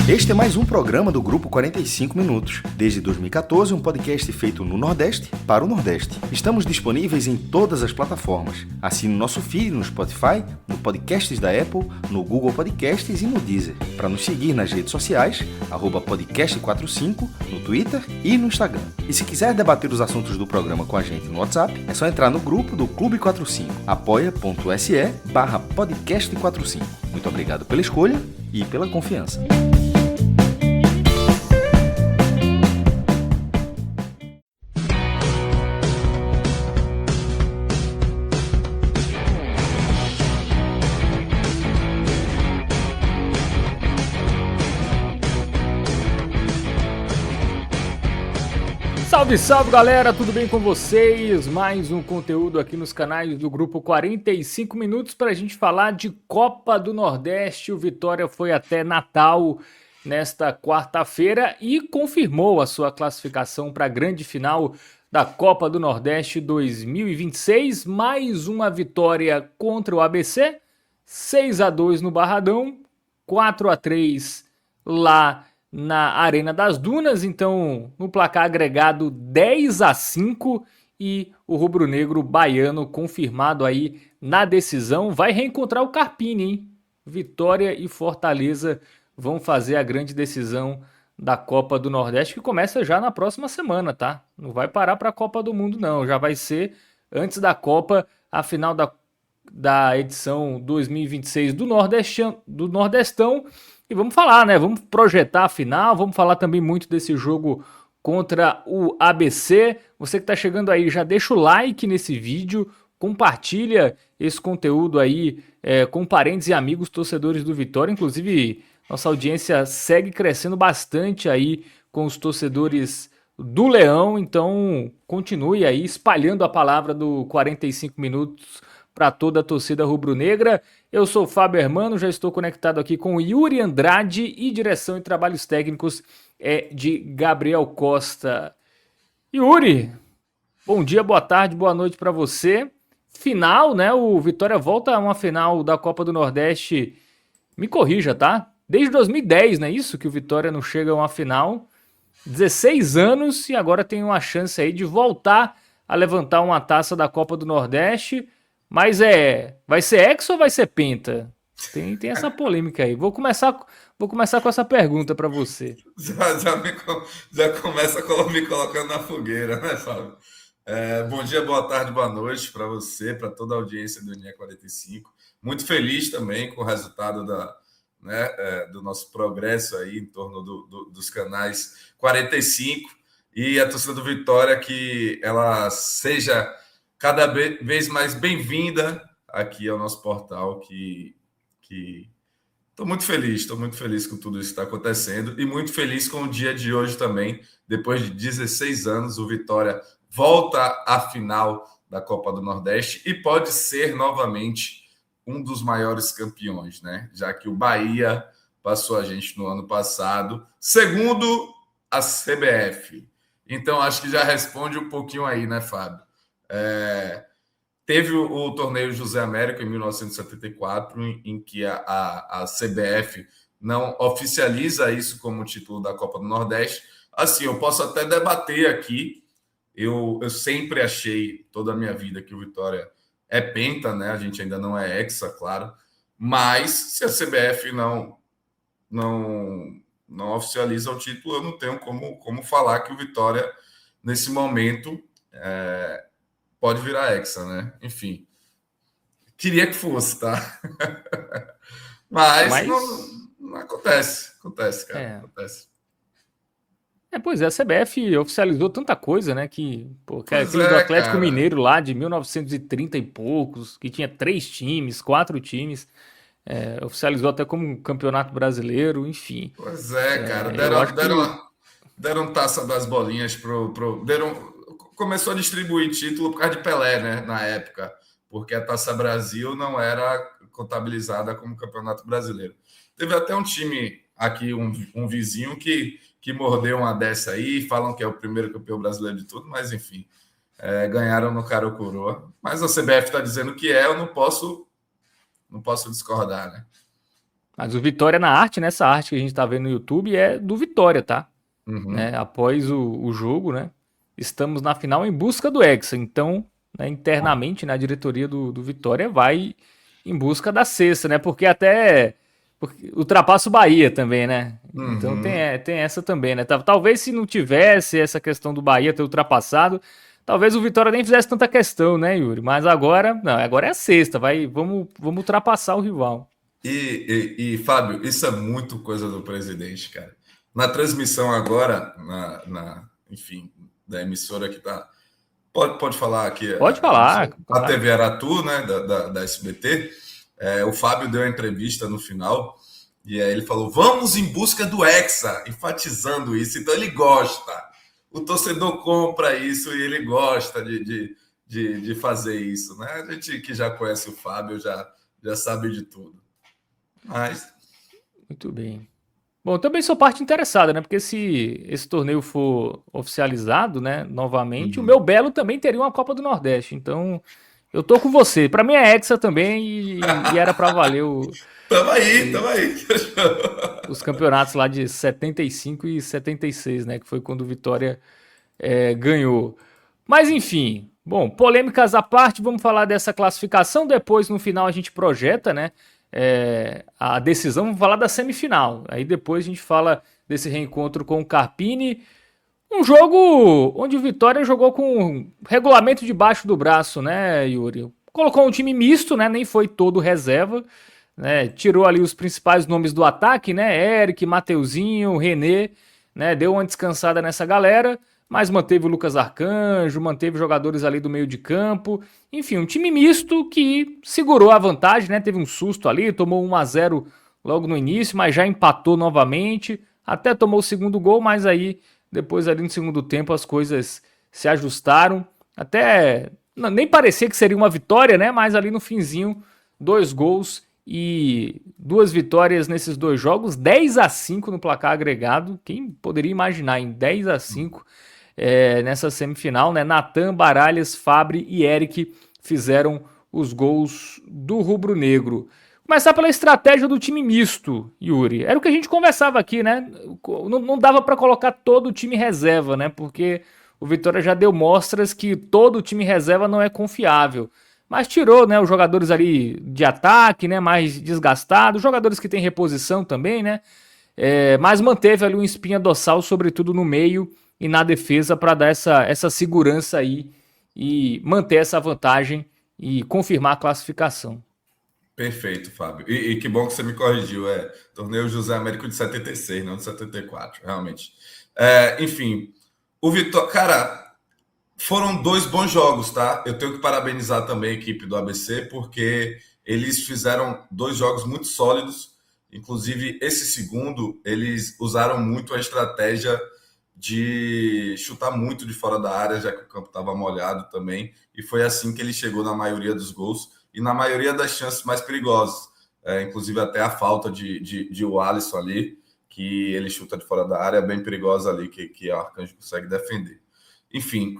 Este é mais um programa do Grupo 45 Minutos. Desde 2014, um podcast feito no Nordeste para o Nordeste. Estamos disponíveis em todas as plataformas. Assine o nosso feed no Spotify, no Podcasts da Apple, no Google Podcasts e no Deezer. Para nos seguir nas redes sociais, @podcast45, no Twitter e no Instagram. E se quiser debater os assuntos do programa com a gente no WhatsApp, é só entrar no grupo do Clube 45, apoia.se/podcast45. Muito obrigado pela escolha e pela confiança. Salve, salve galera, tudo bem com vocês? Mais um conteúdo aqui nos canais do Grupo 45 Minutos para a gente falar de Copa do Nordeste. O Vitória foi até Natal nesta quarta-feira e confirmou a sua classificação para a grande final da Copa do Nordeste 2026. Mais uma vitória contra o ABC, 6-2 no Barradão, 4-3 lá na Arena das Dunas. Então no placar agregado 10-5 e o rubro-negro baiano confirmado aí na decisão. Vai reencontrar o Carpini, hein? Vitória e Fortaleza vão fazer a grande decisão da Copa do Nordeste, que começa já na próxima semana, tá? Não vai parar para a Copa do Mundo não, já vai ser antes da Copa a final da edição 2026 do Nordestão. E vamos falar, né? Vamos projetar a final, vamos falar também muito desse jogo contra o ABC. Você que está chegando aí, já deixa o like nesse vídeo, compartilha esse conteúdo aí com parentes e amigos torcedores do Vitória. Inclusive, nossa audiência segue crescendo bastante aí com os torcedores do Leão. Então, continue aí espalhando a palavra do 45 Minutos para toda a torcida rubro-negra. Eu sou o Fábio Hermano, já estou conectado aqui com o Yuri Andrade e direção e trabalhos técnicos de Gabriel Costa. Yuri, bom dia, boa tarde, boa noite para você. Final, né? O Vitória volta a uma final da Copa do Nordeste. Me corrija, tá? Desde 2010, não é isso? Que o Vitória não chega a uma final. 16 anos e agora tem uma chance aí de voltar a levantar uma taça da Copa do Nordeste. Mas vai ser hexa ou vai ser penta? Tem essa polêmica aí. Vou começar com essa pergunta para você. Já começa me colocando na fogueira, né, Fábio? Bom dia, boa tarde, boa noite para você, para toda a audiência do NE 45. Muito feliz também com o resultado do nosso progresso aí em torno dos canais 45 e a torcida do Vitória, que ela seja cada vez mais bem-vinda aqui ao nosso portal, que estou muito feliz com tudo isso que está acontecendo e muito feliz com o dia de hoje também. Depois de 16 anos, o Vitória volta à final da Copa do Nordeste e pode ser novamente um dos maiores campeões, né? Já que o Bahia passou a gente no ano passado, segundo a CBF. Então, acho que já responde um pouquinho aí, né, Fábio? Teve o torneio José Américo em 1974, em que a CBF não oficializa isso como título da Copa do Nordeste. Assim, eu posso até debater aqui. Eu sempre achei toda a minha vida que o Vitória é penta, né? A gente ainda não é hexa, claro. Mas se a CBF não oficializa o título, eu não tenho como falar que o Vitória, nesse momento, pode virar hexa, né? Enfim, queria que fosse, tá? Mas não acontece, cara, acontece. Pois é, a CBF oficializou tanta coisa, né, que aquele do Atlético cara. Mineiro lá de 1930 e poucos, que tinha 3 times, 4 times, oficializou até como um campeonato brasileiro, enfim. Pois é, cara, deram taça das bolinhas começou a distribuir título por causa de Pelé, né, na época, porque a Taça Brasil não era contabilizada como campeonato brasileiro. Teve até um time aqui, um vizinho que mordeu uma dessa aí, falam que é o primeiro campeão brasileiro de tudo, mas enfim, ganharam no cara ou coroa. Mas a CBF está dizendo que eu não posso discordar, né? Mas o Vitória na arte, nessa arte que a gente tá vendo no YouTube, é do Vitória, tá? Uhum. Né? Após o jogo, né? Estamos na final em busca do Hexa. Então, né, internamente, na diretoria do Vitória vai em busca da sexta, né? Porque ultrapassa o Bahia também, né? Então Uhum. tem essa também, né? Talvez se não tivesse essa questão do Bahia ter ultrapassado, talvez o Vitória nem fizesse tanta questão, né, Yuri? Mas agora, não, agora é a sexta, vamos ultrapassar o rival. Fábio, isso é muito coisa do presidente, cara. Na transmissão agora, enfim, da emissora que tá. Pode falar aqui, Pode a emissora, falar, a claro. TV Aratu, né, da SBT. O Fábio deu a entrevista no final e aí ele falou: vamos em busca do Hexa, enfatizando isso. Então ele gosta. O torcedor compra isso e ele gosta de fazer isso, né? A gente que já conhece o Fábio já sabe de tudo. Mas. Muito bem. Bom, também sou parte interessada, né? Porque se esse torneio for oficializado, né, novamente, o meu Uhum. Belo também teria uma Copa do Nordeste. Então, eu tô com você. Pra mim é Hexa também e era pra valer Tamo aí, o- tamo aí. os campeonatos lá de 75 e 76, né? Que foi quando o Vitória ganhou. Mas enfim, bom, polêmicas à parte, vamos falar dessa classificação. Depois, no final, a gente projeta, né? A decisão, vamos falar da semifinal. Aí depois a gente fala desse reencontro com o Carpini. Um jogo onde o Vitória jogou com um regulamento debaixo do braço, né, Yuri? Colocou um time misto, né? Nem foi todo reserva, né? Tirou ali os principais nomes do ataque, né? Eric, Mateuzinho, René, né? Deu uma descansada nessa galera, mas manteve o Lucas Arcanjo, manteve jogadores ali do meio de campo. Enfim, um time misto que segurou a vantagem, né? Teve um susto ali, tomou 1-0 logo no início, mas já empatou novamente. Até tomou o segundo gol, mas aí depois ali no segundo tempo as coisas se ajustaram. Até nem parecia que seria uma vitória, né? Mas ali no finzinho, 2 gols e 2 vitórias nesses 2 jogos, 10-5 no placar agregado. Quem poderia imaginar em 10-5 nessa semifinal, né? Natan, Baralhas, Fabre e Eric fizeram os gols do rubro-negro. Começar pela estratégia do time misto, Yuri. Era o que a gente conversava aqui, né? Não dava para colocar todo o time reserva, né? Porque o Vitória já deu mostras que todo o time reserva não é confiável. Mas tirou, né, os jogadores ali de ataque, né, mais desgastados, jogadores que têm reposição também, né? Mas manteve ali um espinha dorsal, sobretudo no meio e na defesa, para dar essa segurança aí e manter essa vantagem e confirmar a classificação. Perfeito, Fábio. E que bom que você me corrigiu. Torneio José Américo de 76, não de 74, realmente. Enfim, o Vitória. Cara, foram 2 bons jogos, tá? Eu tenho que parabenizar também a equipe do ABC, porque eles fizeram 2 jogos muito sólidos. Inclusive, esse segundo, eles usaram muito a estratégia de chutar muito de fora da área, já que o campo estava molhado também. E foi assim que ele chegou na maioria dos gols e na maioria das chances mais perigosas. Inclusive, até a falta de o Alisson ali, que ele chuta de fora da área, bem perigosa ali, que o Arcanjo consegue defender. Enfim,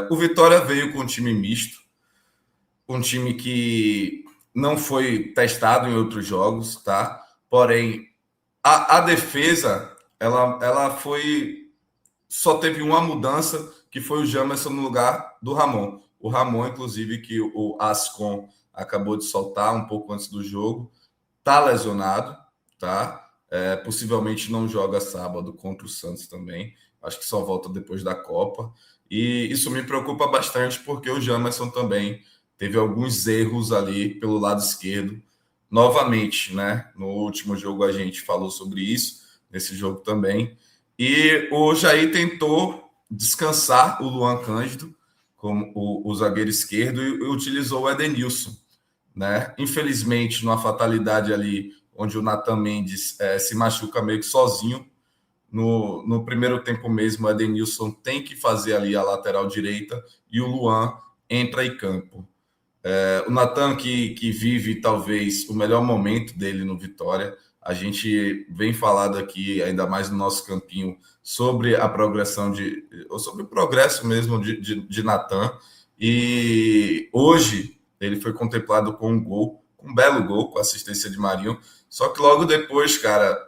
o Vitória veio com um time misto, um time que não foi testado em outros jogos, tá? Porém, a defesa, ela foi. Só teve uma mudança, que foi o Jamerson no lugar do Ramon. O Ramon, inclusive, que o Ascon acabou de soltar um pouco antes do jogo, tá lesionado, tá? Possivelmente não joga sábado contra o Santos também. Acho que só volta depois da Copa. E isso me preocupa bastante, porque o Jamerson também teve alguns erros ali pelo lado esquerdo. Novamente, né? No último jogo a gente falou sobre isso, nesse jogo também. E o Jair tentou descansar o Luan Cândido como o zagueiro esquerdo e utilizou o Edenilson, né? Infelizmente, numa fatalidade ali, onde o Nathan Mendes se machuca meio que sozinho, no primeiro tempo mesmo, o Edenilson tem que fazer ali a lateral direita e o Luan entra em campo. O Nathan que vive talvez o melhor momento dele no Vitória. A gente vem falado aqui, ainda mais no nosso campinho, sobre a progressão ou sobre o progresso mesmo de Nathan. E hoje ele foi contemplado com um gol, um belo gol, com assistência de Marinho. Só que logo depois, cara,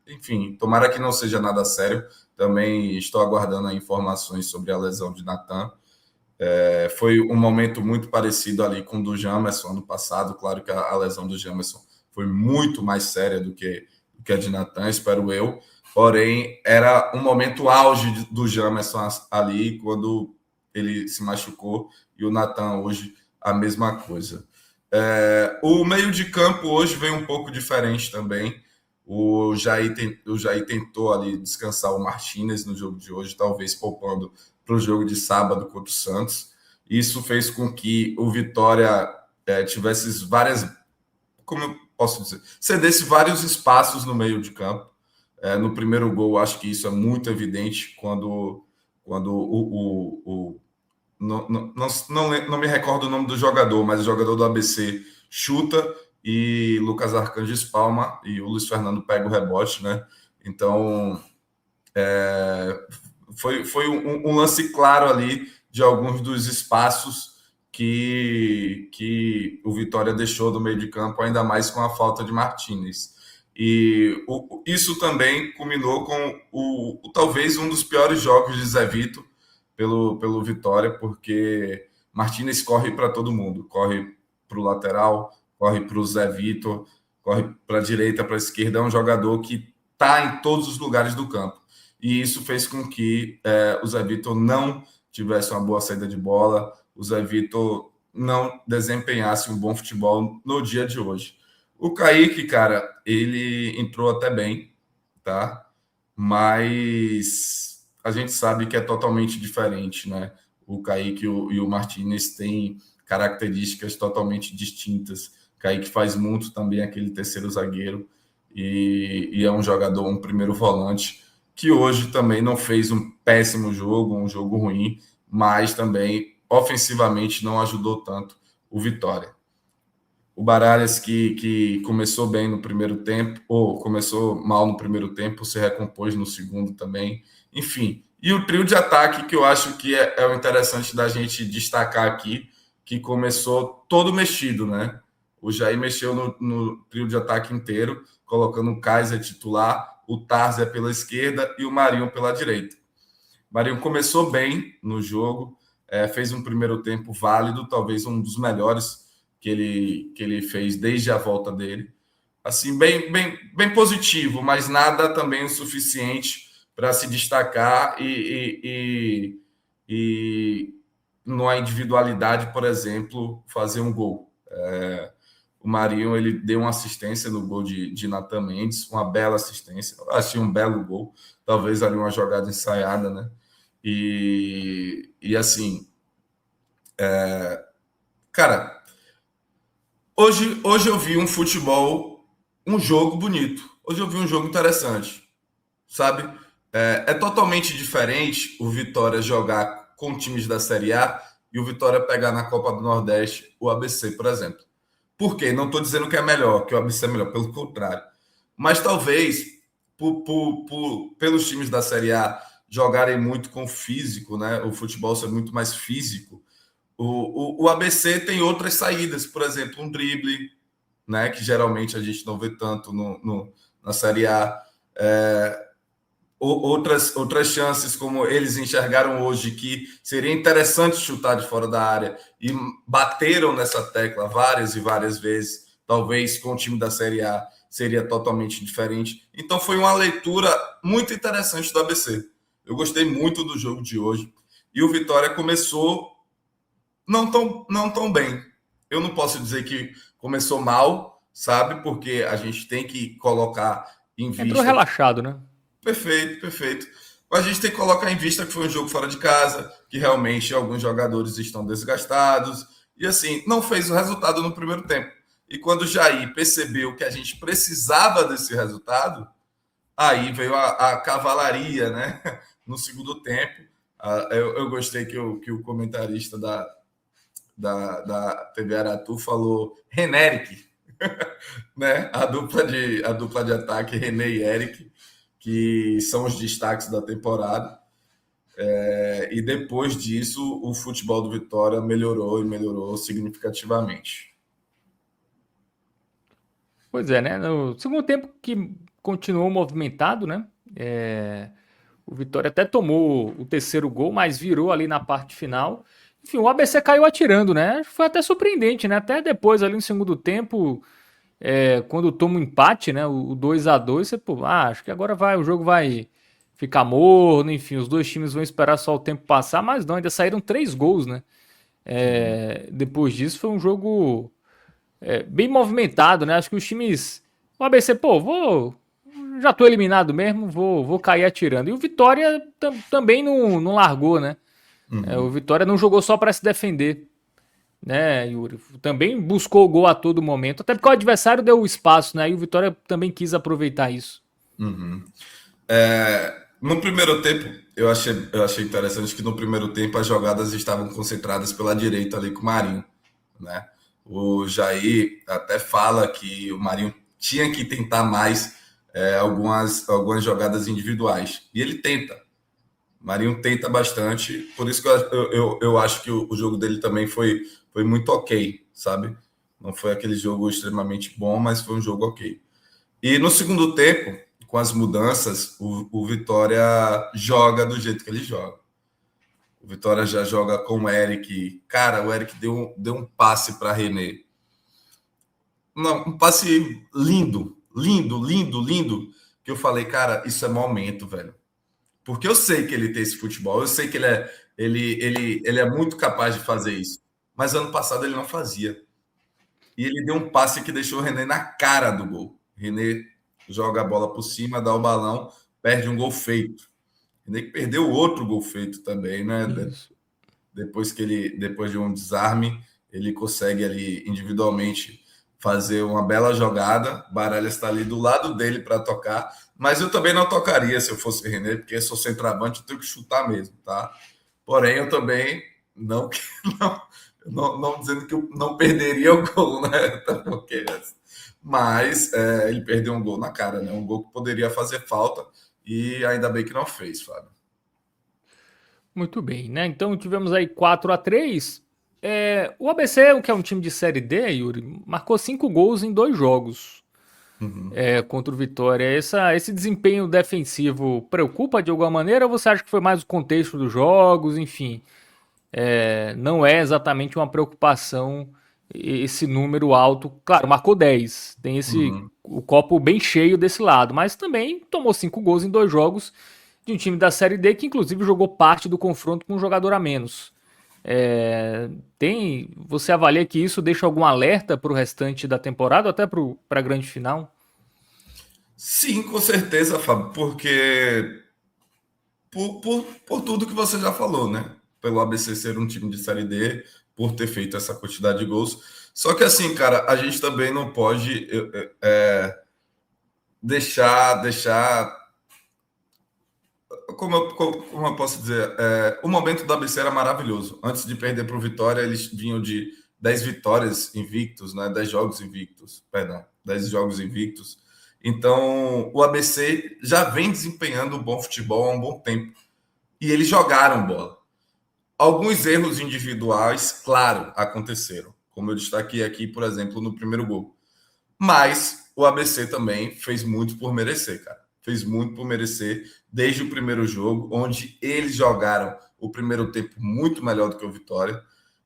enfim, tomara que não seja nada sério. Também estou aguardando informações sobre a lesão de Natan. Foi um momento muito parecido ali com o do Jamerson ano passado. Claro que a lesão do Jamerson foi muito mais séria do que a de Natan, espero eu. Porém, era um momento auge do Jamerson ali, quando ele se machucou, e o Natan hoje a mesma coisa. O meio de campo hoje veio um pouco diferente também. O Jair tentou ali descansar o Martínez no jogo de hoje, talvez poupando para o jogo de sábado contra o Santos. Isso fez com que o Vitória tivesse várias, como eu posso dizer, cedesse vários espaços no meio de campo. No primeiro gol, acho que isso é muito evidente quando não me recordo o nome do jogador, mas o jogador do ABC chuta e Lucas Arcanjo espalma e o Luiz Fernando pega o rebote, né? Então, foi um lance claro ali de alguns dos espaços que o Vitória deixou do meio de campo, ainda mais com a falta de Martínez. E isso também culminou com talvez um dos piores jogos de Zé Vitor pelo Vitória, porque Martínez corre para todo mundo, corre para o lateral, corre para o Zé Vitor, corre para a direita, para a esquerda, é um jogador que está em todos os lugares do campo. E isso fez com que o Zé Vitor não tivesse uma boa saída de bola, o Zé Vitor não desempenhasse um bom futebol no dia de hoje. O Kaique, cara, ele entrou até bem, tá? Mas a gente sabe que é totalmente diferente, né? O Kaique e o Martínez têm características totalmente distintas. O Kaique faz muito também aquele terceiro zagueiro e é um jogador, um primeiro volante, que hoje também não fez um péssimo jogo, um jogo ruim, mas também ofensivamente não ajudou tanto o Vitória. O Baralhas, que começou bem no primeiro tempo, ou começou mal no primeiro tempo, se recompôs no segundo também. Enfim, e o trio de ataque, que eu acho que é o interessante da gente destacar aqui, que começou todo mexido, né? O Jair mexeu no trio de ataque inteiro, colocando o Kaiser titular, o Tarza pela esquerda e o Marinho pela direita. O Marinho começou bem no jogo, fez um primeiro tempo válido, talvez um dos melhores que ele fez desde a volta dele. Assim, bem positivo, mas nada também o suficiente para se destacar e numa individualidade, por exemplo, fazer um gol. O Marinho, ele deu uma assistência no gol de Natan Mendes, uma bela assistência. Eu achei um belo gol, talvez ali uma jogada ensaiada, né? E assim, cara, hoje eu vi um futebol, um jogo bonito. Hoje eu vi um jogo interessante, sabe? É totalmente diferente o Vitória jogar com times da Série A e o Vitória pegar na Copa do Nordeste o ABC, por exemplo. Por quê? Não estou dizendo que é melhor, que o ABC é melhor, pelo contrário. Mas talvez, pelos times da Série A jogarem muito com físico, né? O futebol ser muito mais físico, o ABC tem outras saídas, por exemplo, um drible, né, que geralmente a gente não vê tanto na Série A. Outras chances, como eles enxergaram hoje, que seria interessante chutar de fora da área, e bateram nessa tecla várias e várias vezes, talvez com o time da Série A seria totalmente diferente. Então foi uma leitura muito interessante do ABC. Eu gostei muito do jogo de hoje. E o Vitória começou não tão bem. Eu não posso dizer que começou mal, sabe? Porque a gente tem que colocar em vista. Entrou relaxado, né? Perfeito. Mas a gente tem que colocar em vista que foi um jogo fora de casa, que realmente alguns jogadores estão desgastados. E assim, não fez o resultado no primeiro tempo. E quando o Jair percebeu que a gente precisava desse resultado, aí veio a cavalaria, né? No segundo tempo. Eu gostei que o comentarista da TV Aratu falou Reneric, né? A dupla de ataque, René e Eric, que são os destaques da temporada. E depois disso, o futebol do Vitória melhorou significativamente. Pois é, né? No segundo tempo que continuou movimentado, né? O Vitória até tomou o terceiro gol, mas virou ali na parte final. Enfim, o ABC caiu atirando, né? Foi até surpreendente, né? Até depois ali no segundo tempo, quando toma um empate, né? O 2-2, você, pô, acho que agora o jogo vai ficar morno, enfim, os dois times vão esperar só o tempo passar, mas não, ainda saíram 3 gols, né? Depois disso foi um jogo bem movimentado, né? Acho que os times. O ABC, pô, já tô eliminado mesmo, vou cair atirando. E o Vitória também não largou, né? O Uhum. Vitória não jogou só para se defender, né, Yuri? Também buscou o gol a todo momento, até porque o adversário deu o espaço, né? E o Vitória também quis aproveitar isso. Uhum. No primeiro tempo, eu achei interessante que no primeiro tempo as jogadas estavam concentradas pela direita ali com o Marinho, né? O Jair até fala que o Marinho tinha que tentar mais algumas jogadas individuais. E ele tenta. O Marinho tenta bastante, por isso que eu acho que o jogo dele também foi muito ok, sabe? Não foi aquele jogo extremamente bom, mas foi um jogo ok. E no segundo tempo, com as mudanças, o Vitória joga do jeito que ele joga. O Vitória já joga com o Eric. Cara, o Eric deu um passe para René. Não, um passe lindo, lindo, lindo, lindo. Que eu falei, cara, isso é momento, velho. Porque eu sei que ele tem esse futebol, eu sei que ele é muito capaz de fazer isso. Mas ano passado ele não fazia. E ele deu um passe que deixou o René na cara do gol. René joga a bola por cima, dá o balão, perde um gol feito. René que perdeu outro gol feito também, né? Isso. Depois de um desarme, ele consegue ali individualmente fazer uma bela jogada. Baralha está ali do lado dele para tocar, mas eu também não tocaria se eu fosse René, porque sou centroavante, eu tenho que chutar mesmo, tá? Porém, eu também não, não dizendo que eu não perderia o gol, né? Porque, mas ele perdeu um gol na cara, né? Um gol que poderia fazer falta e ainda bem que não fez, Fábio. Muito bem, né? Então tivemos aí 4-3. O ABC, que é um time de Série D, Yuri, marcou 5 gols em 2 jogos Uhum. contra o Vitória. Esse desempenho defensivo preocupa de alguma maneira ou você acha que foi mais o contexto dos jogos? Enfim, não é exatamente uma preocupação esse número alto. Claro, marcou 10, tem Uhum. o copo bem cheio desse lado, mas também tomou 5 gols em 2 jogos de um time da Série D que inclusive jogou parte do confronto com um jogador a menos. Você avalia que isso deixa algum alerta para o restante da temporada, ou até para a grande final? Sim, com certeza, Fábio, porque por tudo que você já falou, né? Pelo ABC ser um time de Série D, por ter feito essa quantidade de gols. Só que assim, cara, a gente também não pode deixar. Como eu posso dizer? O momento do ABC era maravilhoso. Antes de perder para o Vitória, eles vinham de 10 vitórias invictos, né? 10 jogos invictos, perdão, 10 jogos invictos. Então, o ABC já vem desempenhando um bom futebol há um bom tempo. E eles jogaram bola. Alguns erros individuais, claro, aconteceram. Como eu destaquei aqui, por exemplo, no primeiro gol. Mas o ABC também fez muito por merecer, cara. Fez muito por merecer desde o primeiro jogo, onde eles jogaram o primeiro tempo muito melhor do que o Vitória.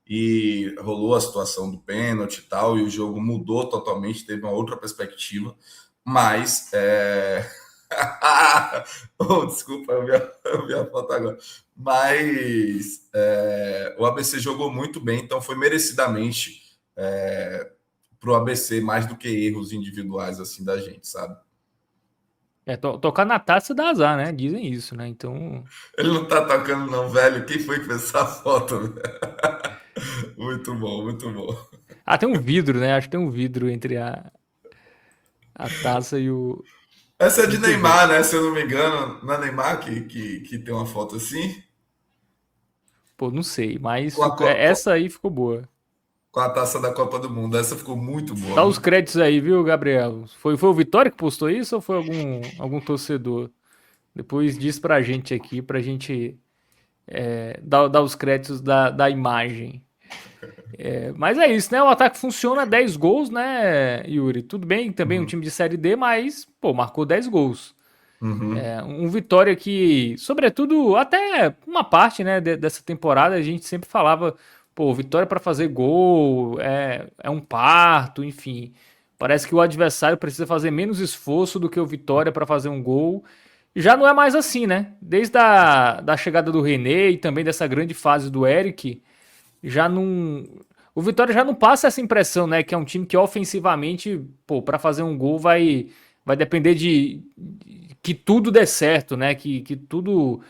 E rolou a situação do pênalti e tal, e o jogo mudou totalmente, teve uma outra perspectiva. Mas oh, desculpa, eu vi a foto agora. Mas o ABC jogou muito bem, então foi merecidamente para o ABC mais do que erros individuais assim da gente, sabe? Tocar na taça dá azar, né? Dizem isso, né? Então. Ele não tá tocando não, velho. Quem foi que fez essa foto? Muito bom, muito bom. Tem um vidro, né? Acho que tem um vidro entre a taça e o. Essa é de Muito bem. Neymar, né? Se eu não me engano, não é Neymar que tem uma foto assim? Pô, não sei, mas Com a, essa aí ficou boa. com a taça da Copa do Mundo. Essa ficou muito boa. Dá os créditos aí, viu, Gabriel? Foi o Vitória que postou isso ou foi algum torcedor? Depois diz pra gente aqui, pra gente dar os créditos da imagem. Mas é isso, né? O ataque funciona, 10 gols, né, Yuri? Tudo bem, também um time de Série D, mas, pô, marcou 10 gols. Uhum. Um Vitória que, sobretudo, até uma parte, né, dessa temporada, a gente sempre falava, pô, Vitória para fazer gol é um parto, enfim. Parece que o adversário precisa fazer menos esforço do que o Vitória para fazer um gol. Já não é mais assim, né? Desde da chegada do René e também dessa grande fase do Eric, já não. O Vitória já não passa essa impressão, né? Que é um time que ofensivamente, pô, para fazer um gol vai depender de que tudo dê certo, né? Que tudo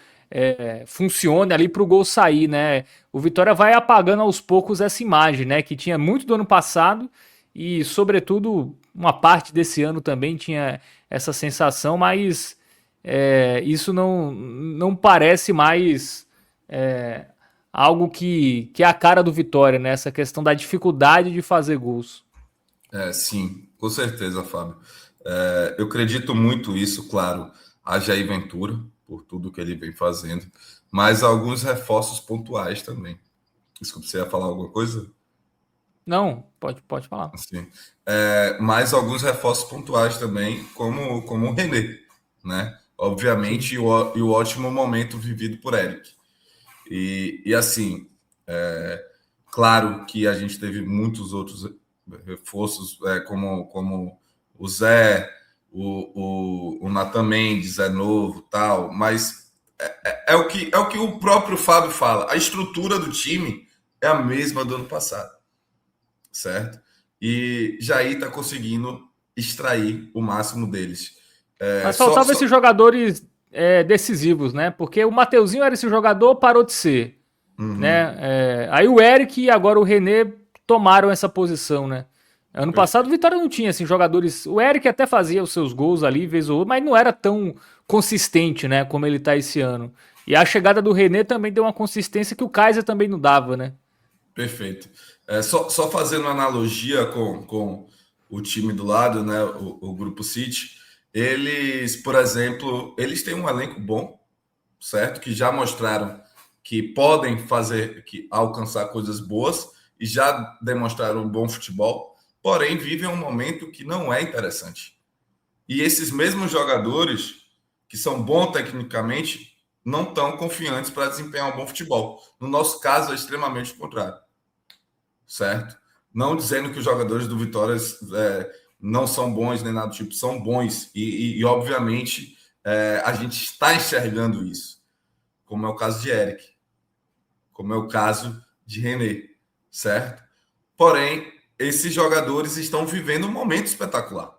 funcione ali para o gol sair, né? O Vitória vai apagando aos poucos essa imagem, né? Que tinha muito do ano passado e, sobretudo, uma parte desse ano também tinha essa sensação, mas isso não parece mais algo que é a cara do Vitória, né? Essa questão da dificuldade de fazer gols. Sim, com certeza, Fábio. Eu acredito muito isso, claro, a Jair Ventura, por tudo que ele vem fazendo, mas alguns reforços pontuais também. Desculpa, você ia falar alguma coisa? Não, pode falar. Sim. Mais alguns reforços pontuais também, como o René, né? Obviamente, e o ótimo momento vivido por Eric. E assim, claro que a gente teve muitos outros reforços, como o Zé, o Nathan Mendes é novo, tal, mas é o que o próprio Fábio fala. A estrutura do time é a mesma do ano passado, certo? E Jair está conseguindo extrair o máximo deles. Mas faltavam esses jogadores decisivos, né? Porque o Mateuzinho era esse jogador, parou de ser, Uhum, né? Aí o Eric e agora o René tomaram essa posição, né? Ano passado o perfeito. Vitória não tinha assim, jogadores. O Eric até fazia os seus gols ali, vez ou outra, mas não era tão consistente, né? Como ele tá esse ano. E a chegada do René também deu uma consistência que o Kaiser também não dava, né? Perfeito. Só fazendo uma analogia com o time do lado, né, o Grupo City, eles, por exemplo, eles têm um elenco bom, certo? Que já mostraram que podem alcançar coisas boas e já demonstraram um bom futebol, porém vivem um momento que não é interessante. E esses mesmos jogadores, que são bons tecnicamente, não estão confiantes para desempenhar um bom futebol. No nosso caso, é extremamente o contrário, certo? Não dizendo que os jogadores do Vitória não são bons nem nada do tipo, são bons e obviamente, a gente está enxergando isso, como é o caso de Eric, como é o caso de René, certo? Porém, esses jogadores estão vivendo um momento espetacular.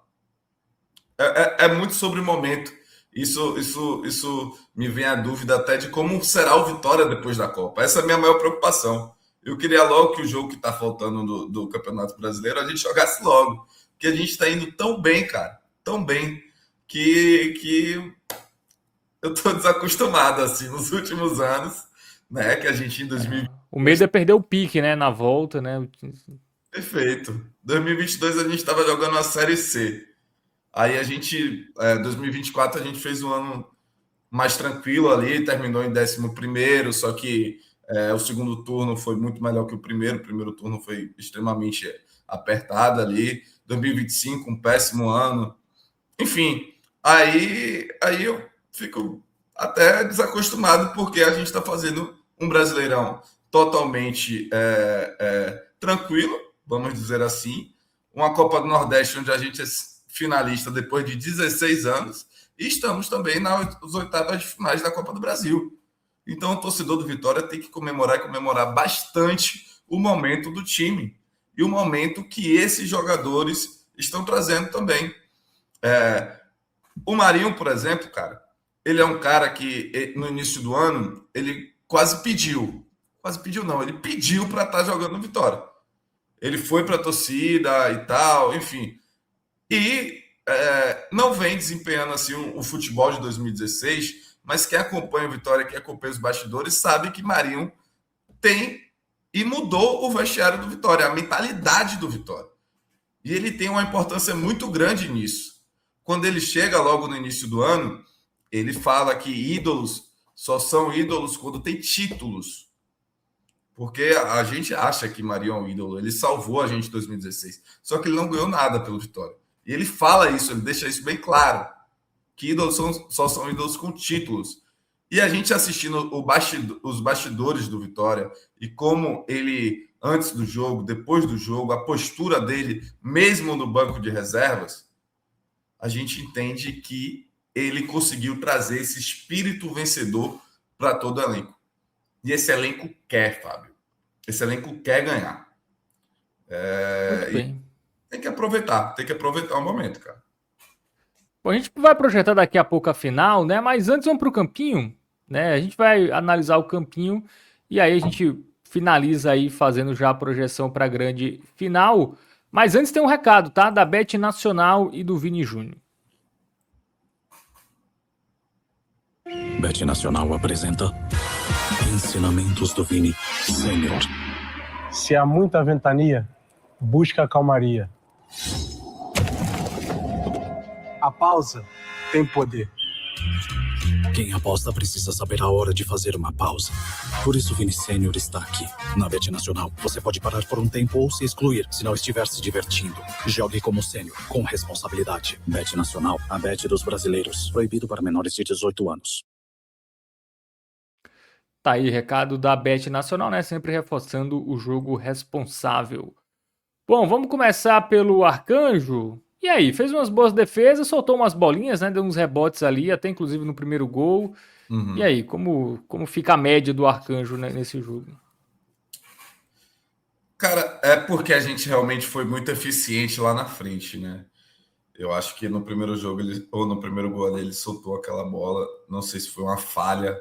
É muito sobre o momento. Isso me vem a dúvida até de como será o Vitória depois da Copa. Essa é a minha maior preocupação. Eu queria logo que o jogo que está faltando do Campeonato Brasileiro a gente jogasse logo. Porque a gente está indo tão bem, cara. Tão bem. Que eu estou desacostumado, assim, nos últimos anos, né? Que a gente em O medo 2022. é perder o pique, né? Na volta, né? Perfeito. 2022 a gente estava jogando a Série C. Aí 2024 a gente fez um ano mais tranquilo ali, terminou em 11º, só que o segundo turno foi muito melhor que o primeiro turno foi extremamente apertado ali, 2025 um péssimo ano, enfim, aí eu fico até desacostumado porque a gente está fazendo um Brasileirão totalmente tranquilo, vamos dizer assim, uma Copa do Nordeste onde a gente é finalista depois de 16 anos, e estamos também nas oitavas de finais da Copa do Brasil. Então, o torcedor do Vitória tem que comemorar e comemorar bastante o momento do time e o momento que esses jogadores estão trazendo também. O Marinho, por exemplo, cara, ele é um cara que no início do ano ele quase pediu não, ele pediu para estar jogando no Vitória. Ele foi para a torcida e tal, enfim. E não vem desempenhando assim o futebol de 2016, mas quem acompanha o Vitória, quem acompanha os bastidores, sabe que Marinho tem e mudou o vestiário do Vitória, a mentalidade do Vitória. E ele tem uma importância muito grande nisso. Quando ele chega logo no início do ano, ele fala que ídolos só são ídolos quando tem títulos. Porque a gente acha que Marinho é um ídolo, ele salvou a gente em 2016, só que ele não ganhou nada pelo Vitória. E ele fala isso, ele deixa isso bem claro, que ídolos só são ídolos com títulos. E a gente assistindo os bastidores do Vitória e como ele, antes do jogo, depois do jogo, a postura dele, mesmo no banco de reservas, a gente entende que ele conseguiu trazer esse espírito vencedor para todo o elenco. E esse elenco quer, Fábio. Esse elenco quer ganhar. Muito bem. Tem que aproveitar o momento, cara. Bom, a gente vai projetar daqui a pouco a final, né? Mas antes vamos para o campinho, né? A gente vai analisar o campinho e aí a gente finaliza aí fazendo já a projeção para a grande final. Mas antes tem um recado, tá? Da Bet Nacional e do Vini Júnior. Bet Nacional apresenta Ensinamentos do Vini Sênior. Se há muita ventania, busca a calmaria. A pausa tem poder. Quem aposta precisa saber a hora de fazer uma pausa. Por isso Vini Sênior está aqui. Na Bet Nacional, você pode parar por um tempo ou se excluir, se não estiver se divertindo. Jogue como sênior, com responsabilidade. Bet Nacional, a bet dos brasileiros. Proibido para menores de 18 anos. Tá aí, recado da Bet Nacional, né? Sempre reforçando o jogo responsável. Bom, vamos começar pelo Arcanjo. E aí, fez umas boas defesas, soltou umas bolinhas, né? Deu uns rebotes ali, até inclusive no primeiro gol. E aí, como fica a média do Arcanjo, né, nesse jogo? Cara, é porque a gente realmente foi muito eficiente lá na frente, né? Eu acho que no primeiro jogo, ou no primeiro gol ele soltou aquela bola. Não sei se foi uma falha,